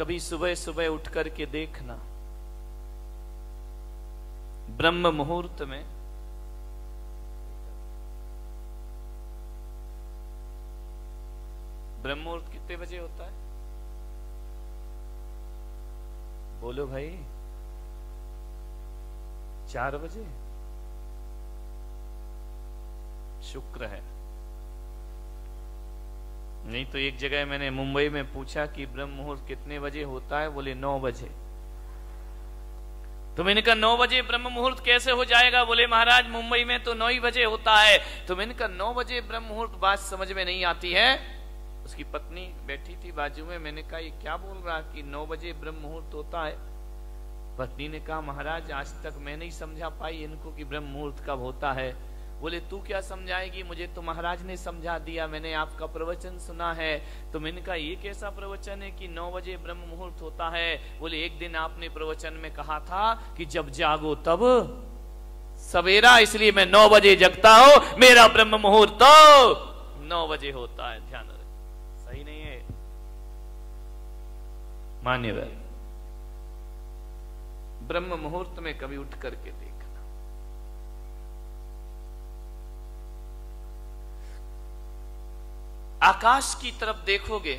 कभी सुबह सुबह उठ करके देखना, ब्रह्म मुहूर्त में ब्रह्म मुहूर्त कितने बजे होता है? बोलो भाई, 4 बजे। शुक्र है। नहीं तो एक जगह मैंने मुंबई में पूछा कि ब्रह्म मुहूर्त कितने बजे होता है, बोले 9 बजे। तो मैंने कहा 9 बजे ब्रह्म मुहूर्त कैसे हो जाएगा? बोले महाराज मुंबई में तो 9 ही बजे होता है। तो मैंने कहा 9 बजे ब्रह्म मुहूर्त, बात समझ में नहीं आती है। उसकी पत्नी बैठी थी बाजू में, मैंने कहा ये क्या बोल रहा कि 9 बजे ब्रह्म मुहूर्त होता है? पत्नी ने कहा महाराज आज तक मैं नहीं समझा पाई इनको कि ब्रह्म मुहूर्त कब होता है। बोले तू क्या समझाएगी, मुझे तो महाराज ने समझा दिया, मैंने आपका प्रवचन सुना है। तो मैंने कहा ये कैसा प्रवचन है कि 9 बजे ब्रह्म मुहूर्त होता है? बोले एक दिन आपने प्रवचन में कहा था कि जब जागो तब सवेरा, इसलिए मैं 9 बजे जगता हूं, मेरा ब्रह्म मुहूर्त तो 9 बजे होता है। ध्यान रहे, सही नहीं है? मान्यवर, ब्रह्म मुहूर्त में कभी उठ करके देखना। आकाश की तरफ देखोगे,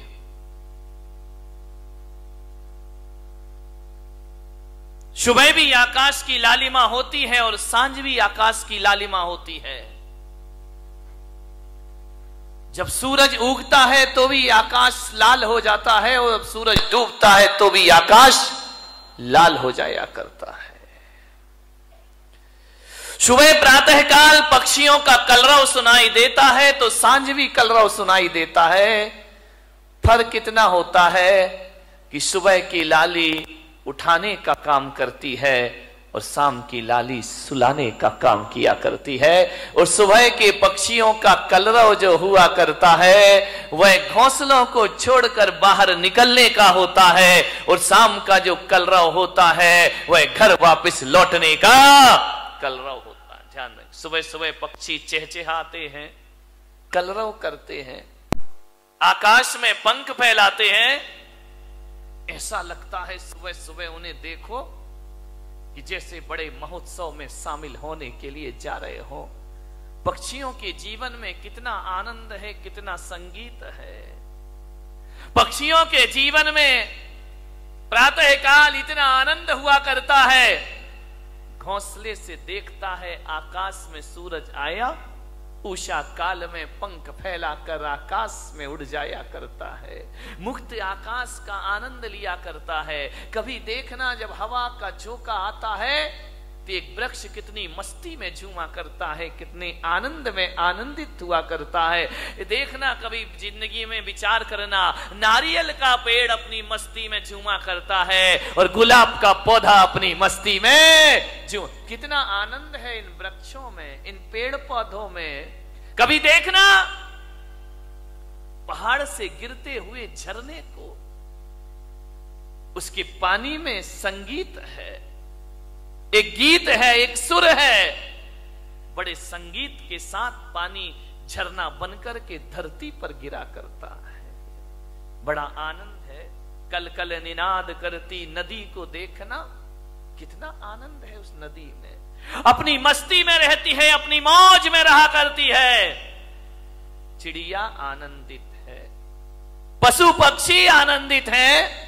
सुबह भी आकाश की लालिमा होती है और सांझ भी आकाश की लालिमा होती है। जब सूरज उगता है तो भी आकाश लाल हो जाता है और जब सूरज डूबता है तो भी आकाश लाल हो जाया करता है। सुबह प्रातःकाल पक्षियों का कलरव सुनाई देता है तो सांझ भी कलरव सुनाई देता है। फर्क इतना होता है कि सुबह की लाली उठाने का काम करती है और शाम की लाली सुलाने का काम किया करती है। और सुबह के पक्षियों का कलरव जो हुआ करता है वह घोंसलों को छोड़कर बाहर निकलने का होता है और शाम का जो कलरव होता है वह घर वापस लौटने का कलरव होता है। ध्यान रखें, सुबह सुबह पक्षी चहचहाते हैं, कलरव करते हैं, आकाश में पंख फैलाते हैं। ऐसा लगता है सुबह सुबह उन्हें देखो कि जैसे बड़े महोत्सव में शामिल होने के लिए जा रहे हो। पक्षियों के जीवन में कितना आनंद है, कितना संगीत है। पक्षियों के जीवन में प्रातःकाल इतना आनंद हुआ करता है, घोंसले से देखता है आकाश में सूरज आया, उषा काल में पंख फैलाकर आकाश में उड़ जाया करता है, मुक्त आकाश का आनंद लिया करता है। कभी देखना जब हवा का झोंका आता है तो एक वृक्ष कितनी मस्ती में झूमा करता है, कितने आनंद में आनंदित हुआ करता है। देखना कभी जिंदगी में विचार करना, नारियल का पेड़ अपनी मस्ती में झूमा करता है और गुलाब का पौधा अपनी मस्ती में झूम। कितना आनंद है इन वृक्षों में, इन पेड़ पौधों में। कभी देखना पहाड़ से गिरते हुए झरने को, उसके पानी में संगीत है, एक गीत है, एक सुर है। बड़े संगीत के साथ पानी झरना बनकर के धरती पर गिरा करता है, बड़ा आनंद है। कल कल निनाद करती नदी को देखना, कितना आनंद है उस नदी में। अपनी मस्ती में रहती है, अपनी मौज में रहा करती है। चिड़िया आनंदित है, पशु पक्षी आनंदित है।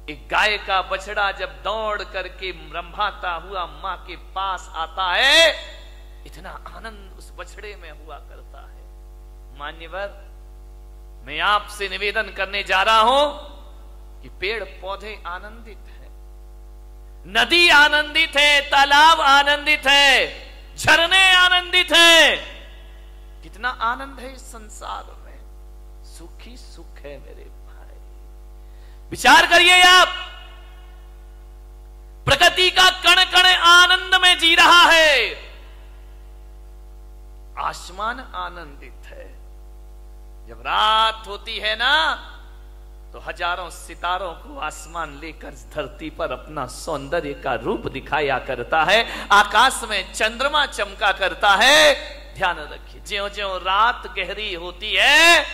एक गाय का बछड़ा जब दौड़ करके रंभाता हुआ मां के पास आता है, इतना आनंद उस बछड़े में हुआ करता है। मान्यवर, मैं आपसे निवेदन करने जा रहा हूं कि पेड़ पौधे आनंदित हैं, नदी आनंदित है, तालाब आनंदित है, झरने आनंदित हैं। कितना आनंद है इस संसार में, सुख ही सुख है मेरे भाई। विचार करिए आप, प्रकृति का कण कण आनंद में जी रहा है। आसमान आनंदित है, जब रात होती है ना तो हजारों सितारों को आसमान लेकर धरती पर अपना सौंदर्य का रूप दिखाया करता है। आकाश में चंद्रमा चमका करता है। ध्यान रखिए, ज्यों ज्यों रात गहरी होती है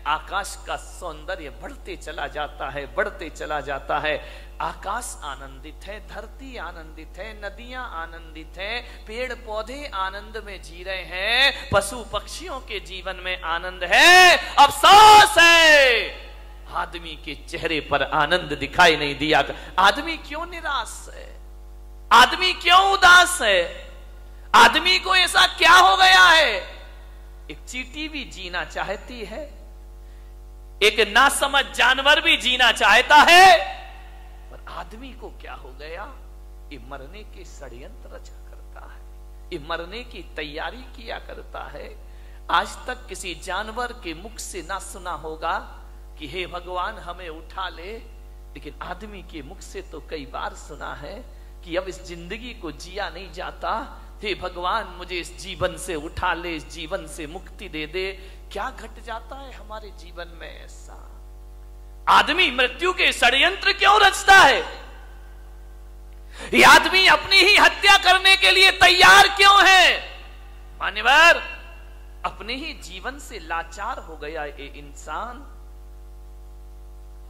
आकाश का सौंदर्य बढ़ते चला जाता है, बढ़ते चला जाता है। आकाश आनंदित है, धरती आनंदित है, नदियां आनंदित है, पेड़ पौधे आनंद में जी रहे हैं, पशु पक्षियों के जीवन में आनंद है। अफसोस है आदमी के चेहरे पर आनंद दिखाई नहीं दिया। आदमी क्यों निराश है? आदमी क्यों उदास है? आदमी को ऐसा क्या हो गया है? एक चींटी भी जीना चाहती है, एक नासमझ जानवर भी जीना चाहता है, पर आदमी को क्या हो गया? ये मरने के षड्यंत्र रचा करता है, ये मरने की तैयारी किया करता है। आज तक किसी जानवर के मुख से ना सुना होगा कि हे भगवान हमें उठा ले, लेकिन आदमी के मुख से तो कई बार सुना है कि अब इस जिंदगी को जिया नहीं जाता, हे भगवान मुझे इस जीवन से उठा ले, इस जीवन से मुक्ति दे दे। क्या घट जाता है हमारे जीवन में ऐसा? आदमी मृत्यु के षड्यंत्र क्यों रचता है? ये आदमी अपनी ही हत्या करने के लिए तैयार क्यों है? मान्यवर, अपने ही जीवन से लाचार हो गया ये इंसान,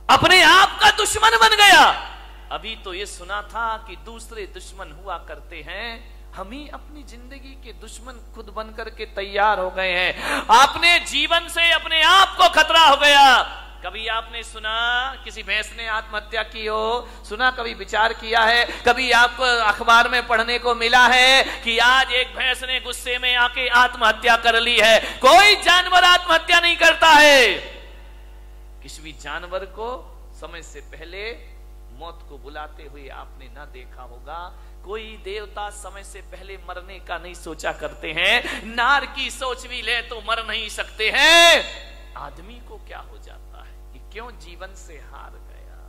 अपने आप का दुश्मन बन गया। अभी तो ये सुना था कि दूसरे दुश्मन हुआ करते हैं, हम ही अपनी जिंदगी के दुश्मन खुद बन करके तैयार हो गए हैं। आपने जीवन से अपने आप को खतरा हो गया। कभी आपने सुना किसी भैंस ने आत्महत्या की हो? सुना? कभी विचार किया है? कभी आपको अखबार में पढ़ने को मिला है कि आज एक भैंस ने गुस्से में आके आत्महत्या कर ली है? कोई जानवर आत्महत्या नहीं करता है। किसी भी जानवर को समय से पहले मौत को बुलाते हुए आपने ना देखा होगा। कोई देवता समय से पहले मरने का नहीं सोचा करते हैं। नार की सोच भी ले तो मर नहीं सकते हैं। आदमी को क्या हो जाता है कि क्यों जीवन से हार गया?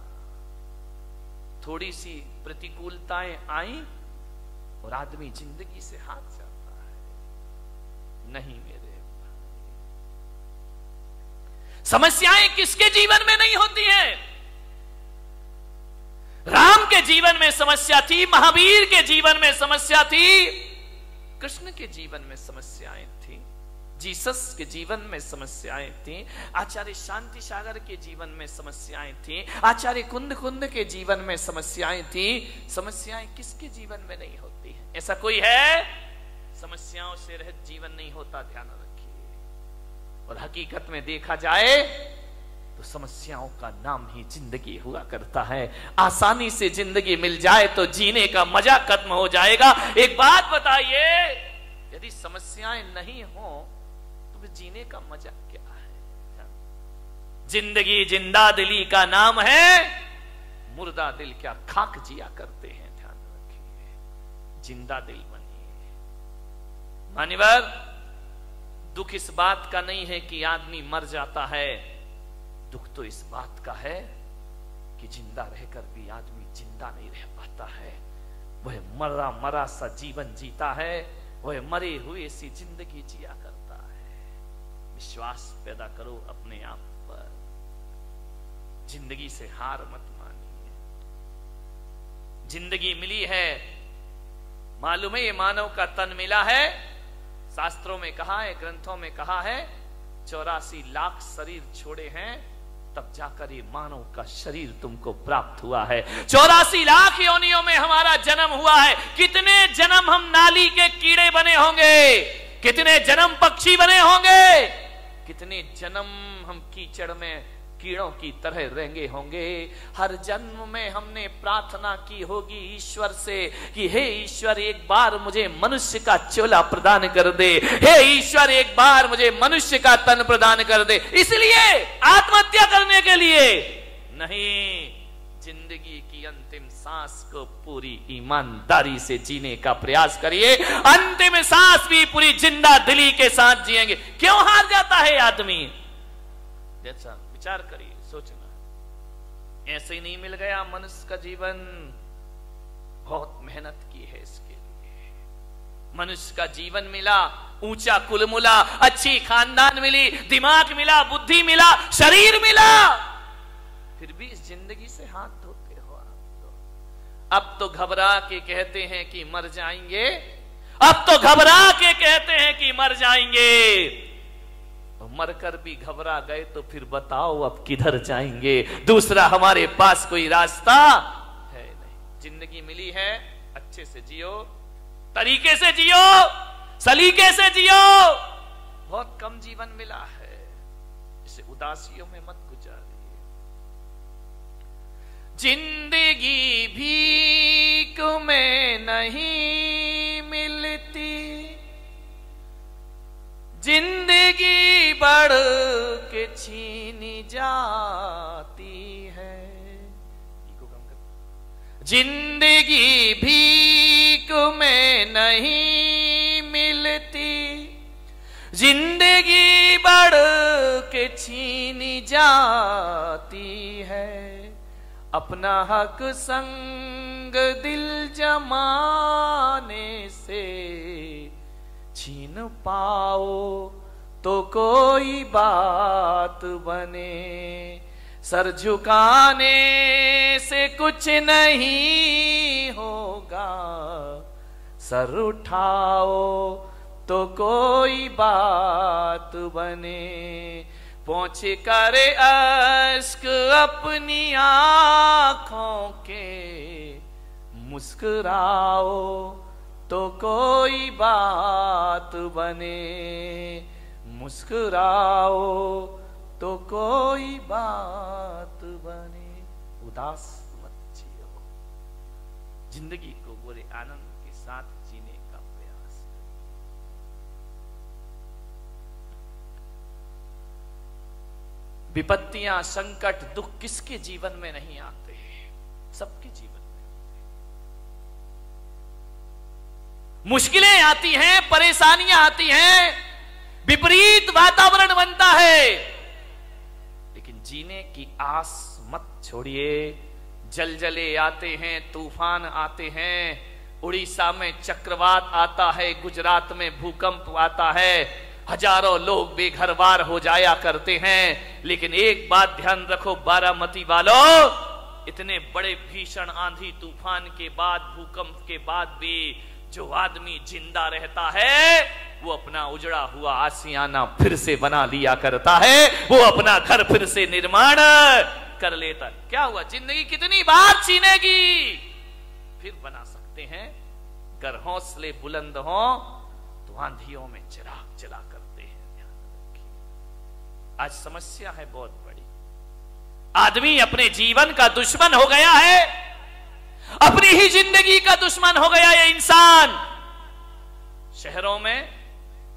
थोड़ी सी प्रतिकूलताएं आई और आदमी जिंदगी से हार जाता है। नहीं मेरे समस्याएं किसके जीवन में नहीं होती हैं? राम के जीवन में समस्या थी, महावीर के जीवन में समस्या थी, कृष्ण के जीवन में समस्याएं थी, जीसस के जीवन में समस्याएं थी, आचार्य शांति सागर के जीवन में समस्याएं थी, आचार्य कुंद के जीवन में समस्याएं थी। समस्याएं किसके जीवन में नहीं होती हैं? ऐसा कोई है? समस्याओं से रहित जीवन नहीं होता, ध्यान रखिए। और हकीकत में देखा जाए तो समस्याओं का नाम ही जिंदगी हुआ करता है। आसानी से जिंदगी मिल जाए तो जीने का मजा खत्म हो जाएगा। एक बात बताइए, यदि समस्याएं नहीं हो तो फिर जीने का मजा क्या है? जिंदगी जिंदा दिली का नाम है, मुर्दा दिल क्या खाक जिया करते हैं। ध्यान रखिए, जिंदा दिल बनिए। मान्यवर, दुख इस बात का नहीं है कि आदमी मर जाता है, दुख तो इस बात का है कि जिंदा रहकर भी आदमी जिंदा नहीं रह पाता है। वह मरा मरा सा जीवन जीता है, वह मरे हुए सी जिंदगी जिया करता है। विश्वास पैदा करो अपने आप पर, जिंदगी से हार मत मानिए। जिंदगी मिली है, मालूम है ये मानव का तन मिला है। शास्त्रों में कहा है, ग्रंथों में कहा है, 84 लाख शरीर छोड़े हैं तब जाकर ये मानव का शरीर तुमको प्राप्त हुआ है। 84 लाख योनियों में हमारा जन्म हुआ है। कितने जन्म हम नाली के कीड़े बने होंगे, कितने जन्म पक्षी बने होंगे, कितने जन्म हम कीचड़ में कीड़ों की तरह रहेंगे होंगे। हर जन्म में हमने प्रार्थना की होगी ईश्वर से कि हे ईश्वर एक बार मुझे मनुष्य का चोला प्रदान कर दे, हे ईश्वर एक बार मुझे मनुष्य का तन प्रदान कर दे। इसलिए आत्महत्या करने के लिए नहीं, जिंदगी की अंतिम सांस को पूरी ईमानदारी से जीने का प्रयास करिए। अंतिम सांस भी पूरी जिंदा दिली के साथ जिएंगे। क्यों हार जाता है आदमी? जैसा विचार करिए, सोचना। ऐसे ही नहीं मिल गया मनुष्य का जीवन, बहुत मेहनत की है इसके लिए। मनुष्य का जीवन मिला, ऊंचा कुल मिला, अच्छी खानदान मिली, दिमाग मिला, बुद्धि मिला, शरीर मिला, फिर भी इस जिंदगी से हाथ धोते हो आप। अब तो घबरा के कहते हैं कि मर जाएंगे, अब तो घबरा के कहते हैं कि मर जाएंगे। मरकर भी घबरा गए तो फिर बताओ अब किधर जाएंगे, दूसरा हमारे पास कोई रास्ता है नहीं। जिंदगी मिली है, अच्छे से जियो, तरीके से जियो, सलीके से जियो। बहुत कम जीवन मिला है, इसे उदासियों में मत गुजारिए। जिंदगी भीख में नहीं मिलती, जिंदगी बढ़ के छीनी जाती है। जिंदगी भीख में नहीं मिलती, जिंदगी बढ़ के छीनी जाती है। अपना हक संग दिल जमाने से छीन पाओ तो कोई बात बने। सर झुकाने से कुछ नहीं होगा, सर उठाओ तो कोई बात बने। पोंछ कर अश्क अपनी आंखों के मुस्कुराओ तो कोई बात बने। मुस्कुराओ तो कोई बात बने। उदास मत जियो, जिंदगी को पूरे आनंद के साथ जीने का प्रयास करो। विपत्तियां, संकट, दुख किसके जीवन में नहीं आते? सबके जीवन में आते हैं। मुश्किलें आती हैं, परेशानियां आती हैं, विपरीत वातावरण बनता है, लेकिन जीने की आस मत छोड़िए। जलजले आते हैं, तूफान आते हैं, उड़ीसा में चक्रवात आता है, गुजरात में भूकंप आता है, हजारों लोग बेघरबार हो जाया करते हैं। लेकिन एक बात ध्यान रखो बारामती वालों, इतने बड़े भीषण आंधी तूफान के बाद, भूकंप के बाद भी जो आदमी जिंदा रहता है वो अपना उजड़ा हुआ आशियाना फिर से बना लिया करता है, वो अपना घर फिर से निर्माण कर लेता। क्या हुआ, जिंदगी कितनी बार छीनेगी, फिर बना सकते हैं। अगर हौसले बुलंद हो तो आंधियों में चिराग जला करते हैं। ध्यान रखिए, आज समस्या है बहुत बड़ी। आदमी अपने जीवन का दुश्मन हो गया है, अपनी ही जिंदगी का दुश्मन हो गया ये इंसान। शहरों में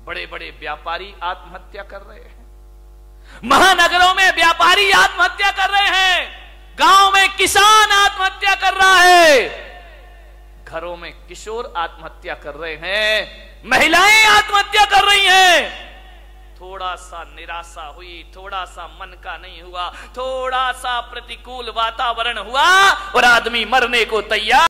बड़े बड़े व्यापारी आत्महत्या कर रहे हैं, महानगरों में व्यापारी आत्महत्या कर रहे हैं, गांव में किसान आत्महत्या कर रहा है, घरों में किशोर आत्महत्या कर रहे हैं, महिलाएं आत्महत्या कर रही हैं। थोड़ा सा निराशा हुई, थोड़ा सा मन का नहीं हुआ, थोड़ा सा प्रतिकूल वातावरण हुआ और आदमी मरने को तैयार।